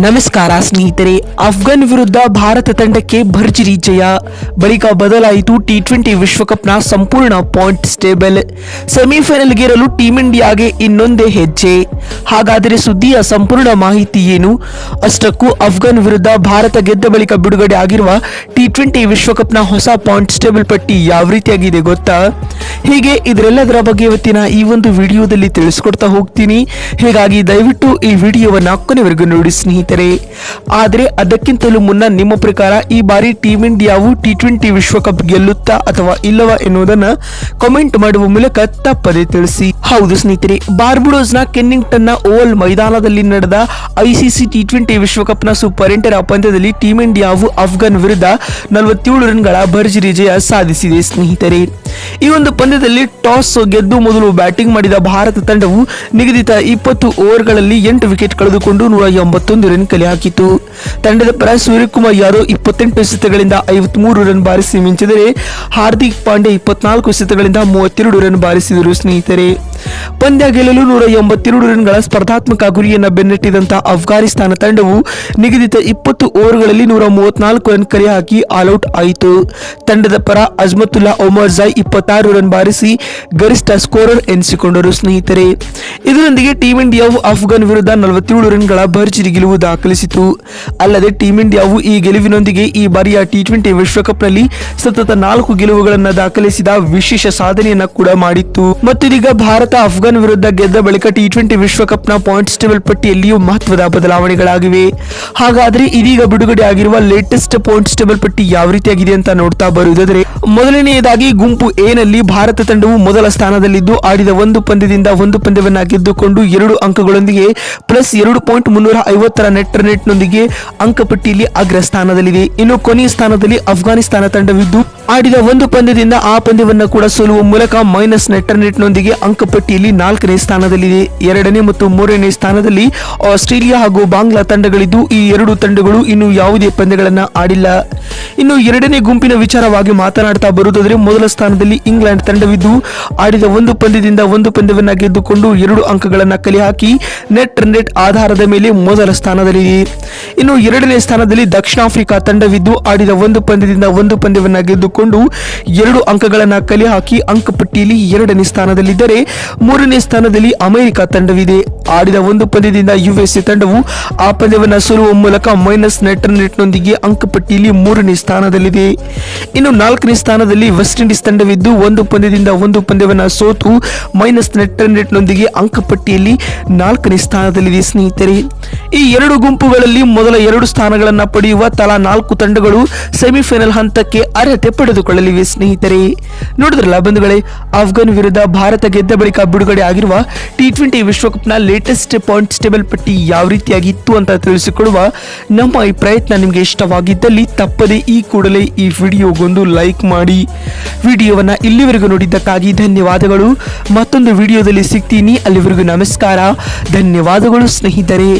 ನಮಸ್ಕಾರ ಸ್ನೇಹಿತರೆ. ಅಫ್ಘಾನ್ ವಿರುದ್ಧ ಭಾರತ ತಂಡಕ್ಕೆ ಭರ್ಜರಿ ಜಯ. ಬಳಿಕ ಬದಲಾಯಿತು ಟಿ20 ವಿಶ್ವಕಪ್ನ ಸಂಪೂರ್ಣ ಪಾಯಿಂಟ್ಸ್ ಟೇಬಲ್. ಸೆಮಿಫೈನಲ್ಗೇರಲು ಟೀಂ ಇಂಡಿಯಾಗೆ ಇನ್ನೊಂದೇ ಹೆಜ್ಜೆ. ಹಾಗಾದರೆ ಸುದ್ದಿಯ ಸಂಪೂರ್ಣ ಮಾಹಿತಿ ಏನು? ಅಷ್ಟಕ್ಕೂ ಅಫ್ಘಾನ್ ವಿರುದ್ಧ ಭಾರತ ಗೆದ್ದ ಬಳಿಕ ಬಿಡುಗಡೆ ಆಗಿರುವ ಟಿ20 ವಿಶ್ವಕಪ್ನ ಹೊಸ ಪಾಯಿಂಟ್ಸ್ ಟೇಬಲ್ ಪಟ್ಟಿ ಯಾವ ರೀತಿಯಾಗಿದೆ ಗೊತ್ತಾ? ಹೀಗೆ ಇದರೆಲ್ಲದರ ಬಗ್ಗೆ ಇವತ್ತಿನ ಈ ಒಂದು ವಿಡಿಯೋದಲ್ಲಿ ತಿಳಿಸ್ಕೊಡ್ತಾ ಹೋಗ್ತೀನಿ. ಹೀಗಾಗಿ ದಯವಿಟ್ಟು ಈ ವಿಡಿಯೋವನ್ನ ಕೊನೆವರೆಗೂ ನೋಡಿ ಸ್ನೇಹಿತರೆ. ಆದರೆ ಅದಕ್ಕಿಂತಲೂ ಮುನ್ನ ನಿಮ್ಮ ಪ್ರಕಾರ ಈ ಬಾರಿ ಟೀಂ ಇಂಡಿಯಾವು ಟಿ20 ವಿಶ್ವಕಪ್ ಗೆಲ್ಲುತ್ತಾ ಅಥವಾ ಇಲ್ಲವಾ ಎನ್ನುವುದನ್ನ ಕಾಮೆಂಟ್ ಮಾಡುವ ಮೂಲಕ ತಪ್ಪದೆ ತಿಳಿಸಿ. ಹೌದು ಸ್ನೇಹಿತರೆ, ಬಾರ್ಬುಡೋಸ್ನ ಕೆನ್ನಿಂಗ್ಟನ್ನ ಓವಲ್ ಮೈದಾನದಲ್ಲಿ ನಡೆದ ಐಸಿಸಿ ಟಿ20 ವಿಶ್ವಕಪ್ನ ಸೂಪರ್ 8ರ ಪಂದ್ಯದಲ್ಲಿ ಟೀಂ ಇಂಡಿಯಾವು ಅಫ್ಘಾನ್ ವಿರುದ್ಧ 47 ರನ್ಗಳ ಭರ್ಜರಿ ಜಯ ಸಾಧಿಸಿದೆ ಸ್ನೇಹಿತರೆ. ಈ ಒಂದು ಪಂದ್ಯದಲ್ಲಿ ಟಾಸ್ ಗೆದ್ದು ಮೊದಲು ಬ್ಯಾಟಿಂಗ್ ಮಾಡಿದ ಭಾರತ ತಂಡವು ನಿಗದಿತ 20 ಓವರ್ಗಳಲ್ಲಿ 8 ವಿಕೆಟ್ ಕಳೆದುಕೊಂಡು 181 ರನ್ ಕಲೆ ಹಾಕಿತು. ತಂಡದ ಪರ ಸೂರ್ಯಕುಮಾರ್ ಯಾದವ್ 28 ಎಸೆತಗಳಿಂದ 53 ರನ್ ಬಾರಿಸಿ ಮಿಂಚಿದರೆ ಹಾರ್ದಿಕ್ ಪಾಂಡೆ 24 ಎಸೆತಗಳಿಂದ 32 ರನ್ ಬಾರಿಸಿದರು ಸ್ನೇಹಿತರೆ. ಪಂದ್ಯ ಗೆಲ್ಲಲು 182 ರನ್ಗಳ ಸ್ಪರ್ಧಾತ್ಮಕ ಗುರಿಯನ್ನು ಬೆನ್ನಟ್ಟಿದಂತಹ ಅಫ್ಘಾನಿಸ್ತಾನ ತಂಡವು ನಿಗದಿತ 20 ಓವರ್ಗಳಲ್ಲಿ 134 ರನ್ ಕಲೆ ಹಾಕಿ ಆಲ್ಔಟ್ ಆಯಿತು. ತಂಡದ ಪರ ಅಜ್ಮತುಲ್ಲಾ ಒಮರ್ ಜಾಯ್ 26 ರನ್ ಬಾರಿಸಿ ಗರಿಷ್ಠ ಸ್ಕೋರರ್ ಎನಿಸಿಕೊಂಡರು ಸ್ನೇಹಿತರೆ. ಇದರೊಂದಿಗೆ ಟೀಂ ಇಂಡಿಯಾವು ಅಫ್ಘಾನ್ ವಿರುದ್ಧ 47 ರನ್ಗಳ ಭರ್ಜರಿ ಗೆಲುವು ದಾಖಲಿಸಿತು. ಅಲ್ಲದೆ ಟೀಂ ಇಂಡಿಯಾವು ಈ ಗೆಲುವಿನೊಂದಿಗೆ ಈ ಬಾರಿಯ ಟಿ20 ವಿಶ್ವಕಪ್ನಲ್ಲಿ ಸತತ 4 ಗೆಲುವುಗಳನ್ನು ದಾಖಲಿಸಿದ ವಿಶೇಷ ಸಾಧನೆಯನ್ನ ಕೂಡ ಮಾಡಿತ್ತು. ಮತ್ತು ಇದೀಗ ಭಾರತ ಅಫ್ಘಾನ್ ವಿರುದ್ಧ ಗೆದ್ದ ಬಳಿಕ ಟಿ20 ವಿಶ್ವಕಪ್ನ ಪಾಯಿಂಟ್ಸ್ ಟೇಬಲ್ ಪಟ್ಟಿಯಲ್ಲಿಯೂ ಮಹತ್ವದ ಬದಲಾವಣೆಗಳಾಗಿವೆ. ಹಾಗಾದ್ರೆ ಇದೀಗ ಬಿಡುಗಡೆ ಆಗಿರುವ ಲೇಟೆಸ್ಟ್ ಪಾಯಿಂಟ್ಸ್ ಟೇಬಲ್ ಪಟ್ಟಿ ಯಾವ ರೀತಿಯಾಗಿದೆ ಅಂತ ನೋಡ್ತಾ ಬರುವುದಾದರೆ, ಮೊದಲನೆಯದಾಗಿ ಗುಂಪು ಎ ನಲ್ಲಿ ಭಾರತ ತಂಡವು ಮೊದಲ ಸ್ಥಾನದಲ್ಲಿದ್ದು ಆಡಿದ ಒಂದು ಪಂದ್ಯದಿಂದ ಒಂದು ಪಂದ್ಯವನ್ನ ಗೆದ್ದುಕೊಂಡು 2 ಅಂಕಗಳೊಂದಿಗೆ ಪ್ಲಸ್ 2.350 ನೆಟ್ ರನ್ನೊಂದಿಗೆ ಅಂಕಪಟ್ಟಿಯಲ್ಲಿ ಅಗ್ರ ಸ್ಥಾನದಲ್ಲಿದೆ. ಇನ್ನು ಕೊನೆಯ ಸ್ಥಾನದಲ್ಲಿ ಅಫ್ಘಾನಿಸ್ತಾನ ತಂಡವಿದ್ದು ಆಡಿದ ಒಂದು ಪಂದ್ಯದಿಂದ ಆ ಪಂದ್ಯವನ್ನು ಕೂಡ ಸೋಲುವ ಮೂಲಕ ಮೈನಸ್ ನೆಟ್ ರನ್ನೊಂದಿಗೆ ಅಂಕಪಟ್ಟಿಯಲ್ಲಿ 4ನೇ ಸ್ಥಾನದಲ್ಲಿದೆ. 2ನೇ ಮತ್ತು 3ನೇ ಸ್ಥಾನದಲ್ಲಿ ಆಸ್ಟ್ರೇಲಿಯಾ ಹಾಗೂ ಬಾಂಗ್ಲಾ ತಂಡಗಳಿದ್ದು ಈ 2 ತಂಡಗಳು ಇನ್ನು ಯಾವುದೇ ಪಂದ್ಯಗಳನ್ನ ಆಡಿಲ್ಲ. ಇನ್ನು 2ನೇ ಗುಂಪಿನ ವಿಚಾರವಾಗಿ ಮಾತನಾಡ್ತಾ ಬರುವುದಾದರೆ, ಮೊದಲ ಸ್ಥಾನದಲ್ಲಿ ಇಂಗ್ಲೆಂಡ್ ತಂಡವಿದ್ದು ಆಡಿದ ಒಂದು ಪಂದ್ಯದಿಂದ ಒಂದು ಪಂದ್ಯವನ್ನ ಗೆದ್ದುಕೊಂಡು 2 ಅಂಕಗಳನ್ನ ಕಲೆ ಹಾಕಿ ನೆಟ್ ರನ್ ಆಧಾರದ ಮೇಲೆ ಮೊದಲ ಸ್ಥಾನದಲ್ಲಿದೆ. ಇನ್ನು 2ನೇ ಸ್ಥಾನದಲ್ಲಿ ದಕ್ಷಿಣ ಆಫ್ರಿಕಾ ತಂಡವಿದ್ದು ಆಡಿದ ಒಂದು ಪಂದ್ಯದಿಂದ ಒಂದು ಪಂದ್ಯವನ್ನ ಗೆದ್ದುಕೊಂಡು 2 ಅಂಕಗಳನ್ನ ಕಲೆ ಹಾಕಿ ಅಂಕಪಟ್ಟಿಯಲ್ಲಿ 2ನೇ ಸ್ಥಾನದಲ್ಲಿದ್ದರೆ, 3ನೇ ಸ್ಥಾನದಲ್ಲಿ ಅಮೆರಿಕ ತಂಡವಿದೆ. ಆಡಿದ ಒಂದು ಪಂದ್ಯದಿಂದ ಯುಎಸ್ಎ ತಂಡವು ಆ ಪಂದ್ಯವನ್ನ ಸೋಲುವ ಮೂಲಕ ಮೈನಸ್ ನೆಟ್ ರನ್ನೊಂದಿಗೆ ಅಂಕಪಟ್ಟಿಯಲ್ಲಿ 3ನೇ ಸ್ಥಾನದಲ್ಲಿದೆ. ಇನ್ನು 4ನೇ ಸ್ಥಾನದಲ್ಲಿ ವೆಸ್ಟ್ ಇಂಡೀಸ್ ತಂಡವಿದ್ದು ಒಂದು ಪಂದ್ಯದಿಂದ ಒಂದು ಪಂದ್ಯವನ್ನ ಸೋತು ಮೈನಸ್ ನೆಟ್ ರನ್ನೊಂದಿಗೆ ಅಂಕಪಟ್ಟಿಯಲ್ಲಿ 4ನೇ ಸ್ಥಾನದಲ್ಲಿದೆ ಸ್ನೇಹಿತರೆ. ಈ 2 ಗುಂಪುಗಳಲ್ಲಿ ಮೊದಲ 2 ಸ್ಥಾನಗಳನ್ನ ಪಡೆಯುವ ತಲಾ 4 ತಂಡಗಳು ಸೆಮಿಫೈನಲ್ ಹಂತಕ್ಕೆ ಅರ್ಹತೆ ಪಡೆದುಕೊಳ್ಳಲಿವೆ ಸ್ನೇಹಿತರೆ. ನೋಡಿದ್ರಲ್ಲ ಬಂಧುಗಳೇ, ಅಫ್ಘಾನ್ ವಿರುದ್ಧ ಭಾರತ ಗೆದ್ದ ಬಳಿಕ ಬಿಡುಗಡೆ ಆಗಿರುವ ಟಿ20 ವಿಶ್ವಕಪ್ನ ಲೇಟೆಸ್ಟ್ ಪಾಯಿಂಟ್ಸ್ ಟೇಬಲ್ ಪಟ್ಟಿ ಯಾವ ರೀತಿಯಾಗಿತ್ತು ಅಂತ ತಿಳಿಸಿಕೊಡುವ ನಮ್ಮ ಈ ಪ್ರಯತ್ನ ನಿಮಗೆ ಇಷ್ಟವಾಗಿದ್ದಲ್ಲಿ ತಪ್ಪದೆ ಈ ಕೂಡಲೇ ಈ ವಿಡಿಯೋಗೊಂದು ಲೈಕ್ ಮಾಡಿ. ವಿಡಿಯೋವನ್ನ ಇಲ್ಲಿವರೆಗೂ ನೋಡಿದ್ದಕ್ಕಾಗಿ ಧನ್ಯವಾದಗಳು. ಮತ್ತೊಂದು ವಿಡಿಯೋದಲ್ಲಿ ಸಿಗ್ತೀನಿ. ಅಲ್ಲಿವರೆಗೂ ನಮಸ್ಕಾರ, ಧನ್ಯವಾದಗಳು ಸ್ನೇಹಿತರೆ.